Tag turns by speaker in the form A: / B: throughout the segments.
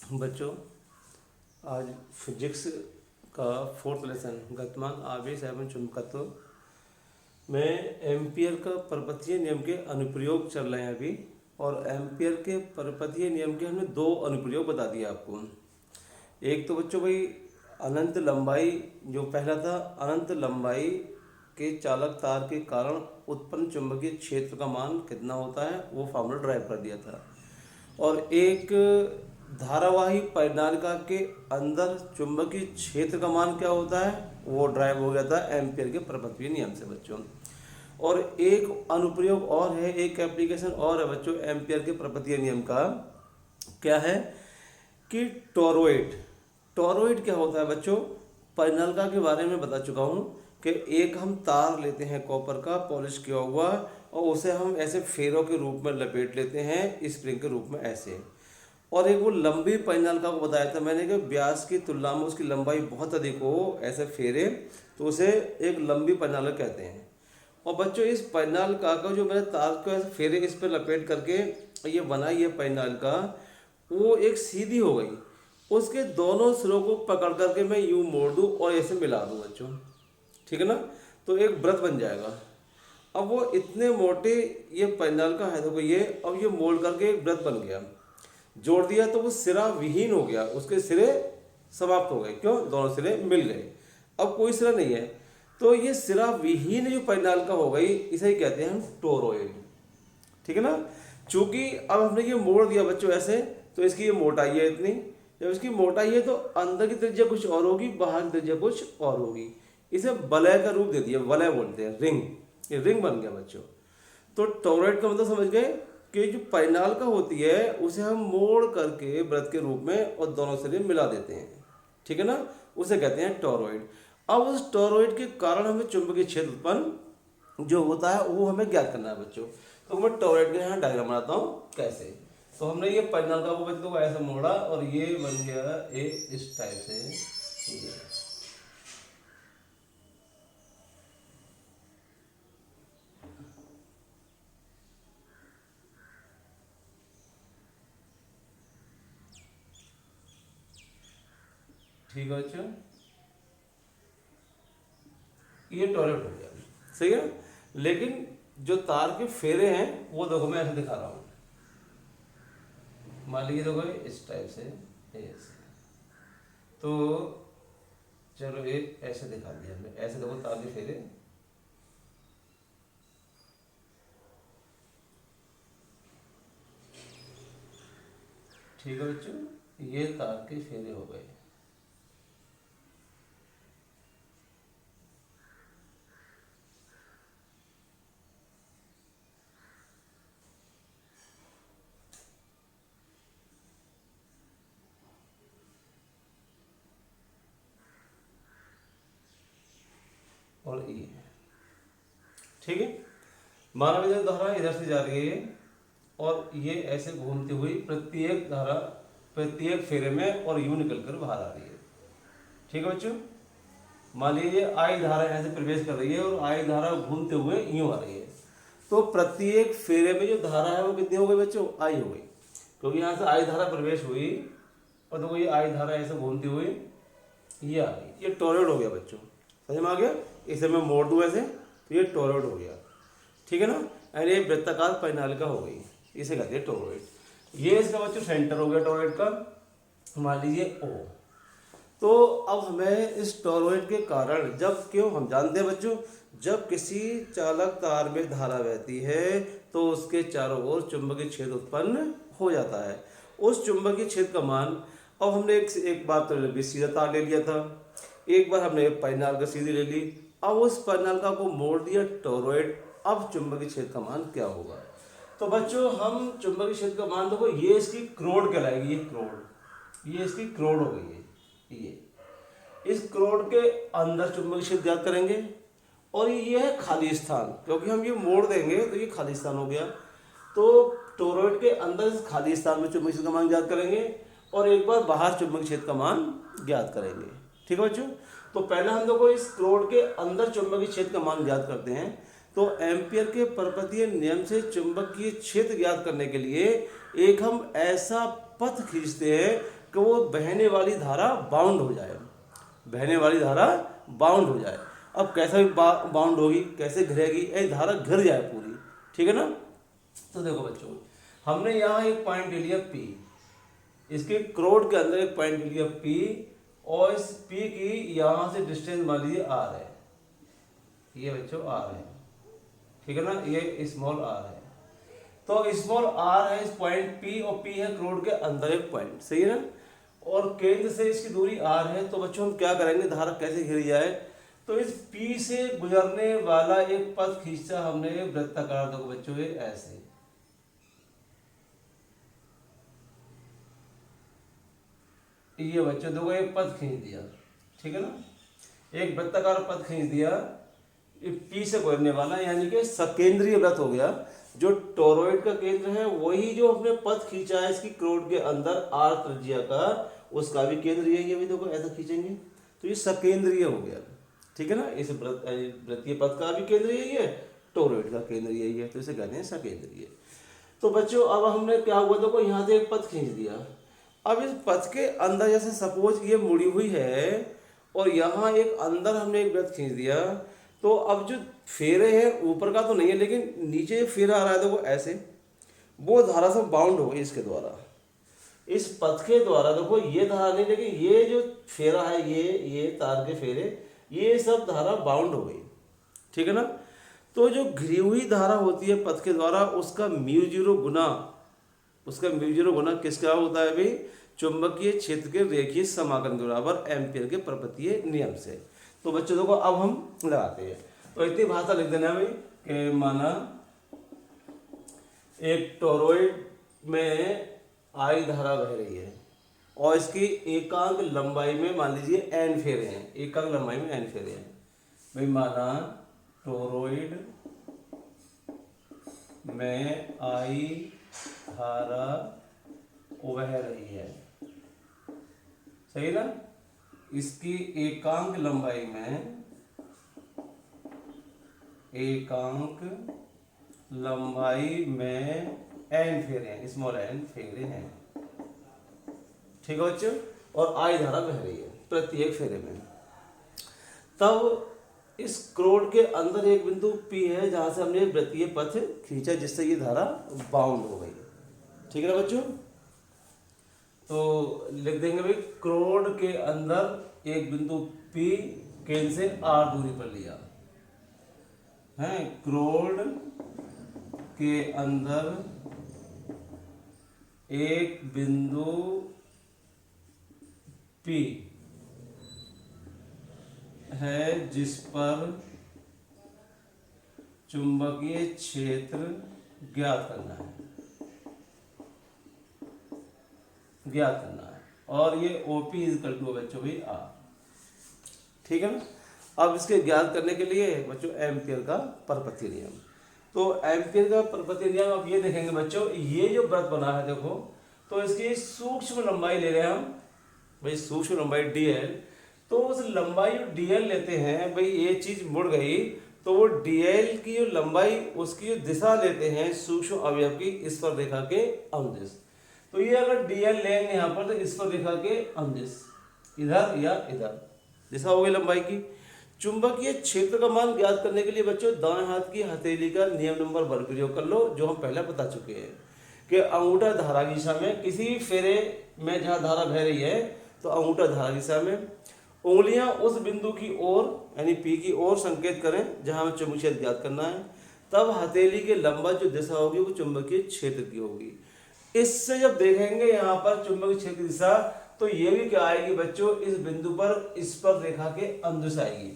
A: बच्चों, आज फिजिक्स का फोर्थ लेसन गतिमान आवेश एवं चुंबकत्व में एम्पियर का पर्पतीय नियम के अनुप्रयोग चल रहे हैं अभी। और एम्पियर के पर्पतीय नियम के हमने दो अनुप्रयोग बता दिए आपको। एक तो बच्चों भाई अनंत लंबाई, जो पहला था अनंत लंबाई के चालक तार के कारण उत्पन्न चुंबकीय क्षेत्र का मान कितना होता है, वो फॉर्मूला ड्राइव कर दिया था। और एक धारावाही परिनालिका के अंदर चुंबकीय क्षेत्र का मान क्या होता है, वो ड्राइव हो गया था एम्पियर के पर्पतीय नियम से बच्चों। और एक अनुप्रयोग और है, एक एप्लीकेशन और है बच्चों एम्पियर के पर्पतीय नियम का। क्या है कि टॉरॉइड क्या होता है बच्चों, परिनालिका के बारे में बता चुका हूँ कि एक हम तार लेते हैं कॉपर का पॉलिश किया हुआ, और उसे हम ऐसे फेरों के रूप में लपेट लेते हैं स्प्रिंग के रूप में ऐसे। और एक वो लंबी परिनालिका को बताया था मैंने कि व्यास की तुलना में उसकी लंबाई बहुत अधिक हो ऐसे फेरे, तो उसे एक लंबी परिनालिका कहते हैं। और बच्चों इस परिनालिका का जो मैंने तार को ऐसे फेरे इस पर लपेट करके ये बनाई है परिनालिका, वो एक सीधी हो गई। उसके दोनों सिरों को पकड़ करके मैं यूं मोड़ दूं और ऐसे मिला दूं बच्चों, ठीक है ना, तो एक व्रत बन जाएगा। अब वो इतने मोटे ये परिनालिका है, देखो ये, अब ये मोड़ करके एक व्रत बन गया, जोड़ दिया तो वो सिरा विहीन हो गया, उसके सिरे समाप्त हो गए। क्यों? दोनों सिरे मिल गए, अब कोई सिरा नहीं है। तो ये सिरा विहीन जो परिनालिका हो गई, इसे ही कहते हैं हम टोरॉइड, ठीक है ना। चूंकि अब हमने ये मोड़ दिया बच्चों ऐसे, तो इसकी ये मोटाई है इतनी। जब इसकी मोटाई है तो अंदर की त्रिज्या कुछ और होगी, बाहर की त्रिज्या कुछ और होगी। इसे वलय का रूप दे दिया, वलय बोलते हैं, रिंग। ये रिंग बन गया बच्चों। तो टॉरॉइड का मतलब समझ गए कि जो परिनालिका होती है उसे हम मोड़ करके व्रत के रूप में और दोनों सिरे मिला देते हैं, ठीक है ना, उसे कहते हैं टॉरॉइड। अब उस टॉरॉइड के कारण हमें चुंबकीय क्षेत्र उत्पन्न जो होता है वो हमें ज्ञात करना है बच्चों। तो मैं टॉरॉइड के यहाँ डायग्राम बनाता हूँ कैसे। तो हमने ये परिनालिका को बच्चों को ऐसे मोड़ा और ये बन गया इस टाइप से ये। ठीक है बच्चों, ये टॉरॉइड हो गया, सही है। लेकिन जो तार के फेरे हैं वो देखो मैं ऐसे दिखा रहा हूँ, मान लीजिए देखो इस टाइप से ऐसे। तो चलो ये ऐसे दिखा दिया हमने, ऐसे देखो तार के फेरे, ठीक है बच्चों, ये तार के फेरे हो गए। और ये ठीक है, मानव इधर धारा इधर से जा रही है और ये ऐसे घूमती हुई प्रत्येक धारा प्रत्येक फेरे में और यूं निकल कर बाहर आ रही है, ठीक है बच्चों। मान लीजिए आई धारा यहाँ से प्रवेश कर रही है और आई धारा घूमते हुए यूं आ रही है, तो प्रत्येक फेरे में जो धारा है वो कितनी हो गई बच्चों, आई हो गई, क्योंकि यहाँ से आई धारा प्रवेश हुई और देखो ये आई धारा ऐसे घूमती हुई ये आ गई, ये टॉरॉइड हो गया बच्चों, समझ में आ गया। इसे मैं मोड़ दूँ ऐसे तो ये टॉरॉइड हो गया, ठीक है ना, और ये वृत्ताकार परिनालिका हो गई, इसे कहते हैं टॉरॉइड। ये इसका बच्चों सेंटर हो गया टॉरॉइड का, मान लीजिए ओ। तो अब हमें इस टॉरॉइड के कारण, जब क्यों हम जानते हैं बच्चों, जब किसी चालक तार में धारा बहती है तो उसके चारों ओर चुंबकीय क्षेत्र उत्पन्न हो जाता है। उस चुंबकीय क्षेत्र का मान, अब हमने एक बार तो सीधा तार ले लिया था, एक बार हमने परिनालिका सीधी ले ली, अब उस परिनालिका को मोड़ दिया टॉरॉइड। अब चुंबकीय क्षेत्र का मान क्या होगा, तो बच्चों हम चुंबकीय क्षेत्र का मान देखो, ये इसकी क्रोड कहलाएगी, ये क्रोड, ये इसकी क्रोड हो गई है। ये इस क्रोड के अंदर चुंबकीय क्षेत्र ज्ञात करेंगे और ये है खाली स्थान, क्योंकि हम ये मोड़ देंगे तो ये खाली स्थान हो गया। तो टॉरॉइड के अंदर इस खाली स्थान में चुंबकीय क्षेत्र का मान ज्ञात करेंगे और एक बार बाहर चुंबकीय क्षेत्र का मान ज्ञात करेंगे, ठीक है बच्चों। तो पहले हम लोग को इस क्रोड के अंदर चुंबकीय क्षेत्र का मान ज्ञात करते हैं। तो एम्पियर के पर्पतीय नियम से चुंबकीय क्षेत्र ज्ञात करने के लिए एक हम ऐसा पथ खींचते हैं कि वो बहने वाली धारा बाउंड हो जाए, बहने वाली धारा बाउंड हो जाए। अब कैसे बाउंड होगी, कैसे घिरेगी, ये धारा घिर जाए पूरी, ठीक है ना। तो देखो बच्चों, हमने यहाँ एक पॉइंट ले लिया P, इसके क्रोड के अंदर एक पॉइंट ले लिया P, और इस P की यहाँ से डिस्टेंस मान लीजिए R है, ये बच्चों R है, ठीक है ना, ये स्मॉल r है। तो स्मॉल r है इस पॉइंट P, और P है क्रोड के अंदर एक पॉइंट, सही है ना, और केंद्र से इसकी दूरी r है। तो बच्चों हम क्या करेंगे, धारा कैसे घिरी जाए, तो इस P से गुजरने वाला एक पथ खींचा हमने वृत्ताकार, देखो बच्चों ये ऐसे, ये बच्चों देखो एक पथ खींच दिया, ठीक है ना, एक वृत्ताकार पथ खींच दिया P से गुजरने वाला, यानी कि सकेंद्रीय वृत्त हो गया। जो टोरॉइड का केंद्र है वही जो हमने पथ खींचा है इसकी क्रोड के अंदर r त्रिज्या का, उसका भी केंद्र यही है। देखो ऐसा खींचेंगे तो ये सकेंद्रीय हो गया, ठीक है ना, इस वृत्तीय पथ का भी केंद्र यही है, टोरॉइड का केंद्र यही है, तो इसे कहते हैं सकेंद्रीय। तो बच्चों अब हमने क्या हुआ, देखो यहाँ से एक पथ खींच दिया। अब इस पथ के अंदर जैसे सपोज ये मुड़ी हुई है और यहाँ एक अंदर हमने एक वृत्त खींच दिया, तो अब जो फेरे हैं ऊपर का तो नहीं है, लेकिन नीचे फेरा आ रहा है देखो ऐसे, वो धारा से बाउंड हो गई इसके द्वारा, इस पथ के द्वारा। देखो ये धारा नहीं, लेकिन ये जो फेरा है, ये तार के फेरे, ये सब धारा बाउंड हो गई, ठीक है ना। तो जो घिरी हुई धारा होती है पथ के द्वारा, उसका μ0 गुना, उसका μ0 गुना किसका होता है भाई, चुंबकीय क्षेत्र के रेखीय समाकलन के बराबर एम्पियर के पर्पतीय नियम से। तो बच्चों देखो अब हम लगाते हैं, तो इतनी भाषा लिख देना भाई कि माना एक टोरॉइड में I धारा बह रही है और इसकी एकांक लंबाई में मान लीजिए n फेरे हैं, एकांक लंबाई में n फेरे हैं भाई। माना टोरॉइड में I धारा बह रही है, सही ना, इसकी एकांक लंबाई में, एकांक लंबाई में n फेरे हैं, स्मॉल n फेरे हैं, ठीक है बच्चों, और I धारा बह रही है प्रत्येक फेरे में। तब इस क्रोड के अंदर एक बिंदु P है जहां से हमने वृत्तीय पथ खींचा, जिससे ये धारा बाउंड हो गई, ठीक है ना बच्चों। तो लिख देंगे भाई क्रोड के अंदर एक बिंदु P केंद्र से R दूरी पर लिया है, क्रोड के अंदर एक बिंदु P है जिस पर चुंबकीय क्षेत्र ज्ञात करना है, और ये OP इज इक्वल टू बच्चों भाई R, ठीक है ना। अब इसके ज्ञात करने के लिए बच्चों एम्पियर का परपथीय नियम, तो एम्पियर का परपथीय नियम अब ये देखेंगे बच्चों, ये जो वृत्त बना है देखो, तो इसकी सूक्ष्म लंबाई ले रहे हैं हम भाई, सूक्ष्म लंबाई dl। तो उस लंबाई dl लेते हैं भाई, ये चीज मुड़ गई तो वो dl की जो लंबाई, उसकी जो दिशा लेते हैं सूक्ष्म अवयव की स्पर्श रेखा के अनुदिश। तो ये अगर dl लेंगे यहाँ पर, तो स्पर्श रेखा के अनुदिश इधर या इधर दिशा हो गई लंबाई की। चुंबकीय क्षेत्र का मान ज्ञात करने के लिए बच्चों दाएं हाथ की हथेली का नियम नंबर 1 प्रयोग कर लो, जो हम पहले बता चुके हैं कि अंगूठा धारा की दिशा में, किसी भी फेरे में जहाँ धारा बह रही है तो अंगूठा धारा की दिशा में, उंगलियां उस बिंदु की ओर यानी P की ओर संकेत करें जहां हमें चुंबकीय क्षेत्र ज्ञात करना है। तब हथेली के लंबा जो दिशा होगी वो चुंबकीय क्षेत्र की होगी। इससे जब देखेंगे यहाँ पर चुंबकीय क्षेत्र की दिशा, तो ये भी क्या आएगी बच्चों, इस बिंदु पर स्पर्श रेखा के अनुदिश आएगी।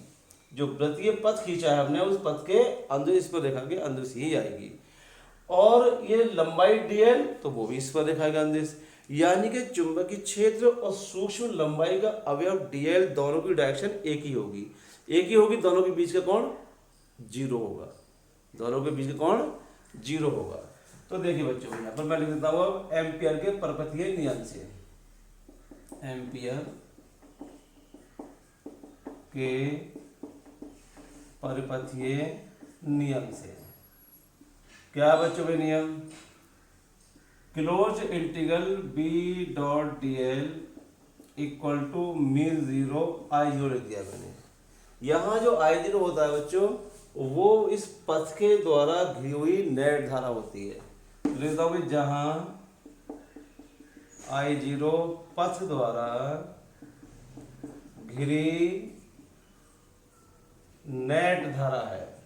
A: जो वृत्तीय पथ खींचा है हमने, उस पथ के अनुदिश स्पर्श रेखा के अनुदिश ही आएगी। और ये लंबाई dl, तो वो भी स्पर्श रेखा के अनुदिश, यानी कि चुंबकीय क्षेत्र और सूक्ष्म लंबाई का अवयव dl दोनों की डायरेक्शन एक ही होगी, दोनों के बीच का कोण 0 होगा, दोनों के बीच का कोण 0 होगा। तो देखिए बच्चों, यहाँ पर मैं लिख देता हूँ अब एम्पियर के परपथीय नियम से, एम्पियर के परपथीय नियम से क्या बच्चों भाई नियम, close integral B dot D L equal to mu zero I zero लिख दिया मैंने। यहाँ जो आई जीरो होता है बच्चों, वो इस पथ के द्वारा घिरी हुई नेट धारा होती है। लिखता हूँ जहाँ आई जीरो पथ द्वारा घिरी नेट धारा है,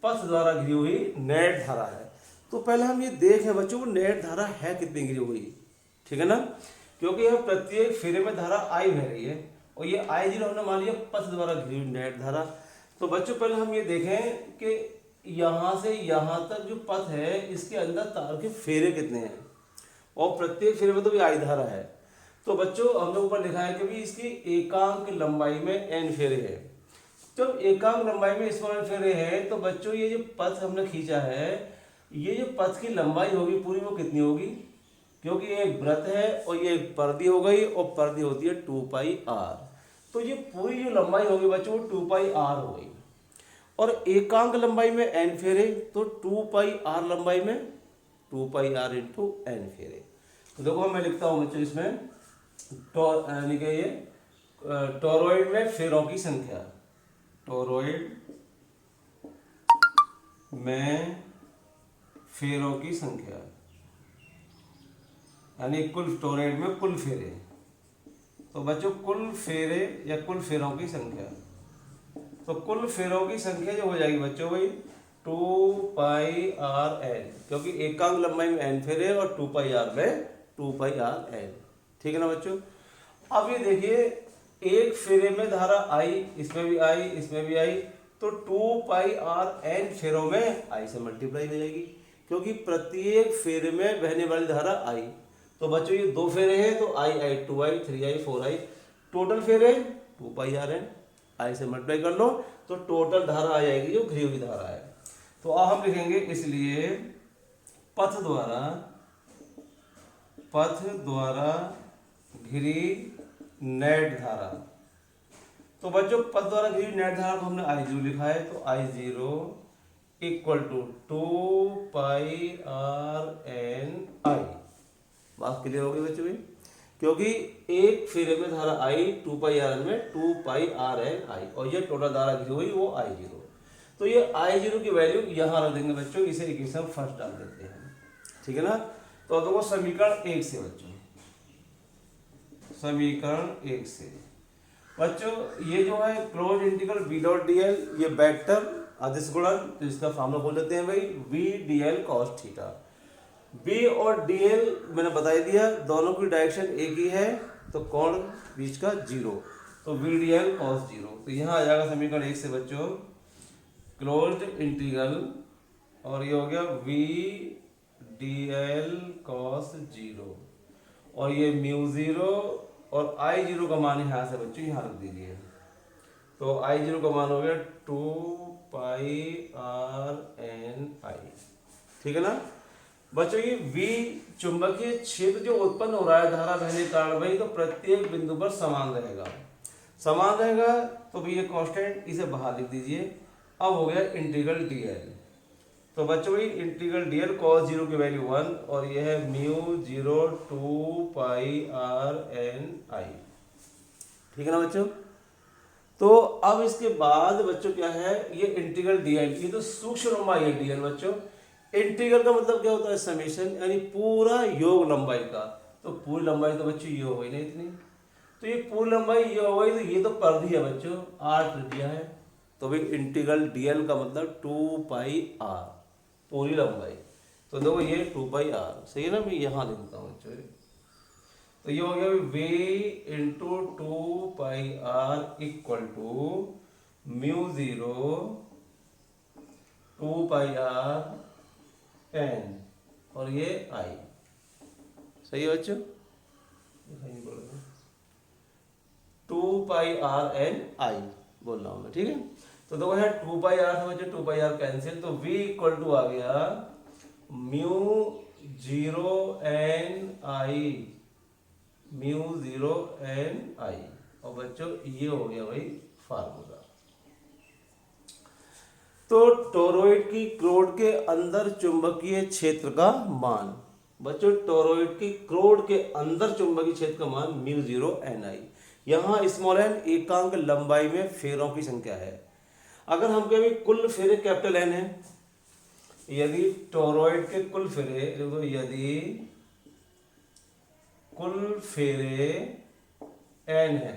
A: पथ द्वारा घिरी हुई नेट धारा है। तो पहले हम ये देखें बच्चों, नेट धारा है कितनी घिरी हुई, ठीक है ना, क्योंकि यह प्रत्येक फेरे में धारा आई बह रही है और ये आई जीरो हमने मान लिया पथ द्वारा घिरी हुई नेट धारा। तो बच्चों पहले हम ये देखें कि यहाँ से यहाँ तक जो पथ है इसके अंदर तार के फेरे कितने हैं, और प्रत्येक फेरे में तो भी आई धारा है। तो बच्चों हमने ऊपर लिखा है कि भी इसकी एकांक लंबाई में n फेरे है। जब एकांक लंबाई में इसमें n फेरे हैं तो बच्चों ये जो पथ हमने खींचा है, ये जो पथ की लंबाई होगी पूरी वो कितनी होगी, क्योंकि ये एक वृत्त है और ये एक परिधि हो गई और परिधि होती है 2πr। तो ये पूरी जो लंबाई होगी बच्चों वो 2πr हो गई, और एकांक लंबाई में n फेरे तो 2πr लंबाई में 2πr इंटू n फेरे। तो देखो मैं लिखता हूँ बच्चों इसमें यानी कि ये टोरॉइड में फेरों की संख्या, टोरॉइड में फेरों की संख्या यानी कुल टोरॉइड में कुल फेरे। तो बच्चों कुल फेरे या कुल फेरों की संख्या, तो कुल फेरों की संख्या जो हो जाएगी बच्चों भाई 2πrn, क्योंकि एकांक लंबाई में n फेरे और 2πr में 2πrn, ठीक है ना बच्चों। अब ये देखिए एक फेरे में धारा आई, इसमें भी आई, इसमें भी आई, तो 2πrn फेरों में आई से मल्टीप्लाई हो जाएगी, क्योंकि प्रत्येक फेरे में बहने वाली धारा आई। तो बच्चों ये दो फेरे हैं तो आई 2i 3i 4i, टोटल फेरे 2πrn, आई से मल्टीप्लाई कर लो तो टोटल धारा आ जाएगी जो घिरी हुई धारा है। तो अब हम लिखेंगे इसलिए पथ द्वारा घिरी नेट धारा। तो बच्चों पथ द्वारा घिरी नेट धारा को हमने आई जीरो लिखा है, तो आई जीरो इक्वल टू 2πrn आई। बात क्लियर हो गई बच्चों भाई, क्योंकि एक फेरे में धारा आई 2πrn में 2πrn आई, और ये टोटल धारा घिरी हुई वो आई जीरो। तो ये आई जीरो की वैल्यू यहाँ रख देंगे बच्चों, इसे इक्वेशन फर्स्ट डाल देते हैं, ठीक है ना। तो देखो समीकरण 1 से बच्चों, समीकरण 1 से बच्चों ये जो है close integral B dot D L, ये वेक्टर अदिश गुणन, तो इसका फार्मूला बोल देते हैं भाई V D L cos theta. B और डी एल मैंने बता ही दिया, दोनों की डायरेक्शन एक ही है, तो कोण बीच का जीरो, तो V D L cos zero. तो यहाँ आ जाएगा समीकरण 1 से बच्चों क्लोज्ड इंटीग्रल, और ये हो गया V D L cos zero, और ये म्यू जीरो और आई जीरो का मान यहाँ से बच्चों यहाँ रख दीजिए। तो आई जीरो का मान हो गया 2πrn आई, ठीक है ना बच्चों। ये V चुंबकीय क्षेत्र जो उत्पन्न हो रहा है धारा बहने के कारण भाई, तो प्रत्येक बिंदु पर समान रहेगा, समान रहेगा, तो भाई ये कांस्टेंट इसे बाहर लिख दीजिए। अब हो गया इंटीग्रल dl, तो बच्चों भाई इंटीग्रल dl cos जीरो की वैल्यू 1 और यह है म्यू जीरो 2πrn आई, ठीक है ना बच्चों। तो अब इसके बाद बच्चों क्या है, ये इंटीग्रल dl, ये तो सूक्ष्म लंबाई है dl बच्चों। इंटीग्रल का मतलब क्या होता है, समेशन, यानी पूरा योग लंबाई का। तो पूरी लंबाई तो बच्चों ये हो गई ना इतनी, तो ये पूरी लंबाई ये हो गई, तो ये तो परिधि है बच्चों, r त्रिज्या है, तो भाई इंटीग्रल dl का मतलब 2πr पूरी लंबाई। तो देखो ये 2πr सही है ना, मैं यहाँ लिखता हूँ बच्चों। तो ये हो गया v into 2πr equal to mu zero 2πrn और ये आई, सही है बच्चों, 2πrn आई बोल रहा हूँ मैं, ठीक है। तो देखो है 2πr से बच्चों 2πr कैंसिल, तो v इक्वल टू आ गया म्यू जीरो एन आई, म्यू जीरो एन आई, और बच्चों ये हो गया भाई फार्मूला। तो टोरॉइड की क्रोड के अंदर चुंबकीय क्षेत्र का मान, बच्चों टोरॉइड की क्रोड के अंदर चुंबकीय क्षेत्र का मान म्यू 0 ni। यहाँ स्मॉल एन एकांक लंबाई में फेरों की संख्या है। अगर हम कहें कुल फेरे कैपिटल एन है, यदि टोरॉइड के कुल फेरे, देखो यदि कुल फेरे एन है,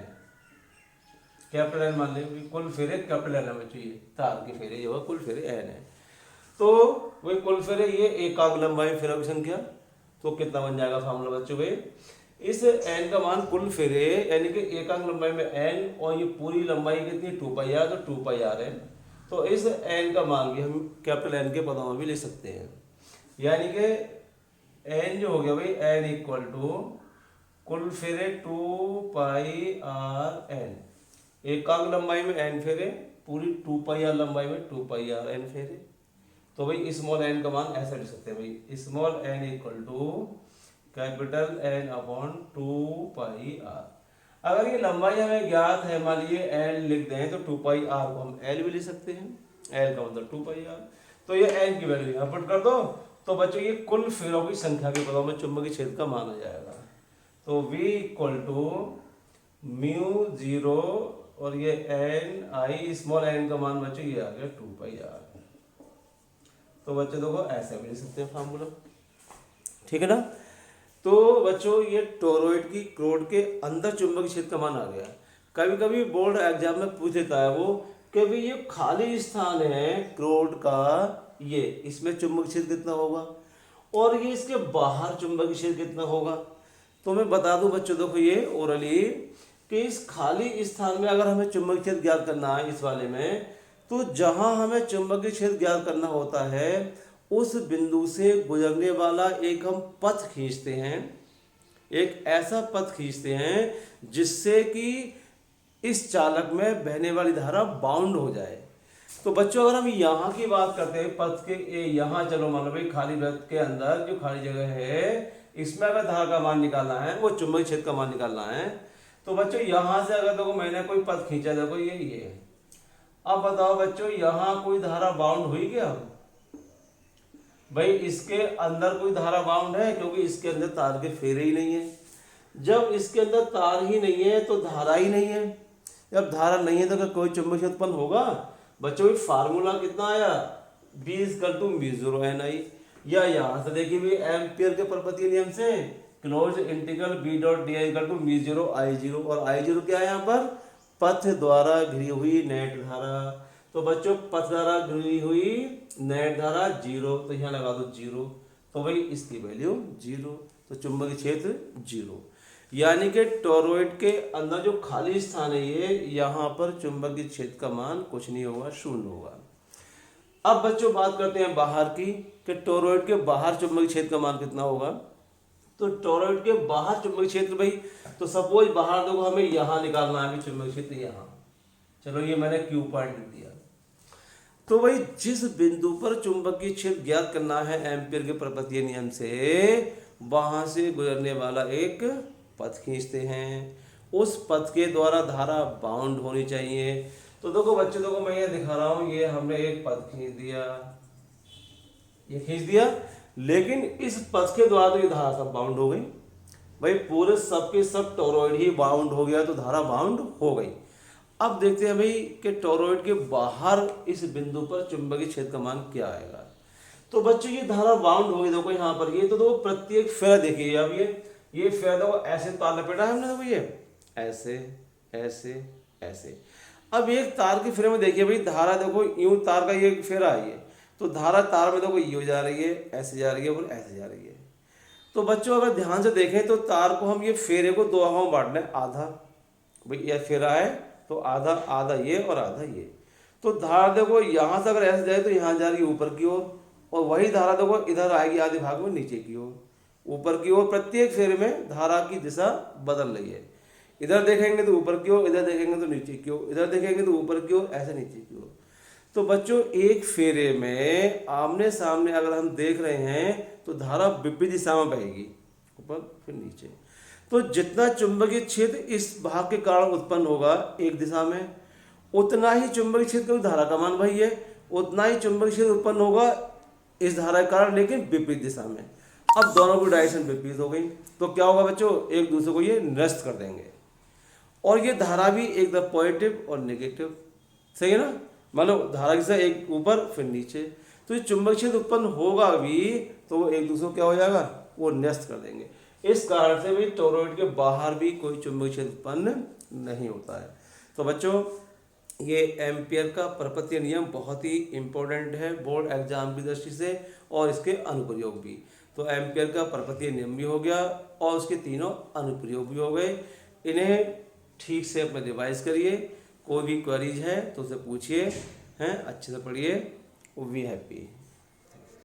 A: कैपिटल एन मान लें, कुल फेरे कैपिटल एन में चाहिए, तार के फेरे जो है कुल फेरे एन है, तो वही कुल फेरे ये एकांक लंबाई फेरों की संख्या, तो कितना बन जाएगा फार्मूला बच्चों भाई, इस एन का मान कुल फेरे यानी कि एकांक लंबाई में एन और ये पूरी लंबाई कितनी 2 पाई आर, तो 2 पाई आर है, तो इस एन का मान भी हम कैपिटल एन के पदों में भी ले सकते हैं, यानी कि एन जो हो गया भाई एन इक्वल टू कुल फेरे 2 पाई आर एन, एकांक लंबाई में एन फेरे, पूरी 2 पाई आर लंबाई में 2 पाई आर एन फेरे, तो भाई स्मॉल एन का मान ऐसा लिख सकते हैं भाई, small N equal to capital N upon 2 pi R. अगर ये लंबाई हमें ज्ञात है, मान लीजिए एल लिख दें, तो 2 पाई आर को हम एल भी लिख सकते हैं, एल का मतलब 2 पाई आर, तो ये एन की वैल्यू यहाँ पुट कर दो, तो बच्चों ये कुल फेरों की संख्या के पदों में चुंबकीय क्षेत्र का मान आ जाएगा, तो v इक्वल टू म्यू 0 और ये एन आई स्मॉल एन का मान बच्चों ये आ गया 2 पाई आर। तो बच्चों देखो ऐसे भी लिख सकते हैं फार्मूला, ठीक है ना। तो बच्चों ये टोरॉइड की क्रोड के अंदर चुंबकीय क्षेत्र का मान आ गया। कभी कभी बोर्ड एग्जाम में पूछ देता है वो कि भाई ये खाली स्थान है क्रोड का, ये इसमें चुंबकीय क्षेत्र कितना होगा और ये इसके बाहर चुंबकीय क्षेत्र कितना होगा। तो मैं बता दूं बच्चों देखो ये ओरली कि इस खाली स्थान में अगर हमें चुंबकीय क्षेत्र ज्ञात करना है इस वाले में, तो जहां हमें चुंबकीय क्षेत्र ज्ञात करना होता है उस बिंदु से गुजरने वाला एक हम पथ खींचते हैं, एक ऐसा पथ खींचते हैं जिससे कि इस चालक में बहने वाली धारा बाउंड हो जाए। तो बच्चों अगर हम यहाँ की बात करते हैं पथ के, यहाँ चलो मान लो भाई खाली पथ के अंदर जो खाली जगह है इसमें अगर धारा का मान निकालना है, वो चुंबकीय क्षेत्र का मान निकालना है, तो बच्चों यहाँ से अगर देखो मैंने कोई पथ खींचा, देखो ये अब बताओ बच्चों यहाँ कोई धारा बाउंड हुई क्या भाई, इसके अंदर कोई धारा बाउंड है क्योंकि इसके अंदर तार के फेरे ही नहीं है। जब इसके अंदर तार ही नहीं है तो धारा ही नहीं है, जब धारा नहीं है तो कोई चुंबकीय क्षेत्र उत्पन्न होगा। बच्चों फार्मूला कितना आया, B = म्यू 0 ni, या यहाँ से देखिए भी एम्पियर के परपतीय नियम से close integral B.di = mu 0 I0, और I0 क्या है यहाँ पर पथ द्वारा घिरी हुई नेट धारा। तो बच्चों पथ द्वारा घिरी हुई नेट धारा 0, तो यहाँ लगा दो 0, तो भाई इसकी वैल्यू 0, तो चुंबकीय क्षेत्र 0, यानी कि टोरॉइड के अंदर जो खाली स्थान है ये, यहाँ पर चुंबकीय क्षेत्र का मान कुछ नहीं होगा, 0 होगा। अब बच्चों बात करते हैं बाहर की कि टोरॉइड के बाहर चुंबकीय क्षेत्र का मान कितना होगा। तो टोरॉइड के बाहर चुंबकीय क्षेत्र भाई, तो सपोज बाहर देखो हमें यहाँ निकालना है चुंबकीय क्षेत्र, यहाँ चलो ये मैंने क्यू पॉइंट लिख दिया। तो भाई जिस बिंदु पर चुंबकीय क्षेत्र ज्ञात करना है एम्पियर के परपतीय नियम से, वहां से गुजरने वाला एक पथ खींचते हैं, उस पथ के द्वारा धारा बाउंड होनी चाहिए। तो देखो बच्चों देखो मैं ये दिखा रहा हूं, ये हमने एक पथ खींच दिया, ये खींच दिया, लेकिन इस पथ के द्वारा तो ये धारा सब बाउंड हो गई भाई, पूरे सब के सब टोरॉइड ही बाउंड हो गया, तो धारा बाउंड हो गई। अब देखते हैं भाई कि टोरॉइड के बाहर इस बिंदु पर चुंबकीय क्षेत्र का मान क्या आएगा। तो बच्चों ये धारा बाउंड होगी, देखो यहाँ पर ये तो देखो प्रत्येक फेरा देखिए, अब ये फेरा देखो ऐसे तार लपेटा है हमने, देखो ये ऐसे ऐसे ऐसे। अब एक तार के फेरे में देखिए भाई धारा देखो यूं तार का ये फेरा है, ये तो धारा तार में देखो यूं जा रही है, ऐसे जा रही है और ऐसे जा रही है। तो बच्चों अगर ध्यान से देखें तो तार को हम ये फेरे को 2 भागों में बांटना है, आधा भाई ये फेरा है तो आधा आधा ये और आधा ये। तो धारा देखो यहाँ से अगर ऐसे जाए तो यहाँ जा रही है ऊपर की ओर, और वही धारा देखो इधर आएगी आधे भाग में नीचे की ओर, ऊपर की ओर। प्रत्येक फेरे में धारा की दिशा बदल रही है, इधर देखेंगे तो ऊपर की ओर, इधर देखेंगे तो नीचे की ओर, इधर देखेंगे तो ऊपर की ओर, ऐसे नीचे की ओर। तो बच्चों एक फेरे में आमने सामने अगर हम देख रहे हैं तो धारा विपरीत दिशा में बहेगी, ऊपर फिर नीचे। तो जितना चुंबकीय क्षेत्र इस भाग के कारण उत्पन्न होगा एक दिशा में, उतना ही चुंबकीय क्षेत्र की धारा का मान वही है, उतना ही चुंबकीय क्षेत्र उत्पन्न होगा इस धारा के कारण, लेकिन विपरीत दिशा में। अब दोनों की डायरेक्शन विपरीत हो गई तो क्या होगा बच्चों, एक दूसरे को ये निरस्त कर देंगे। और ये धारा भी एक तरफ पॉजिटिव और नेगेटिव, सही है ना, मतलब धारा की दिशा एक ऊपर फिर नीचे, तो ये चुंबकीय क्षेत्र उत्पन्न होगा भी तो वो एक दूसरे को क्या हो जाएगा, वो निरस्त कर देंगे। इस कारण से भी टोरॉइड के बाहर भी कोई चुंबकीय क्षेत्र उत्पन्न नहीं होता है। तो बच्चों ये एम्पियर का परपत्य नियम बहुत ही इम्पोर्टेंट है बोर्ड एग्जाम की दृष्टि से और इसके अनुप्रयोग भी। तो एम्पियर का परपत्य नियम भी हो गया और उसके तीनों अनुप्रयोग भी हो गए। इन्हें ठीक से अपने रिवाइज करिए, कोई भी क्वेरीज है तो उसे पूछिए, हैं अच्छे से पढ़िए। Be happy.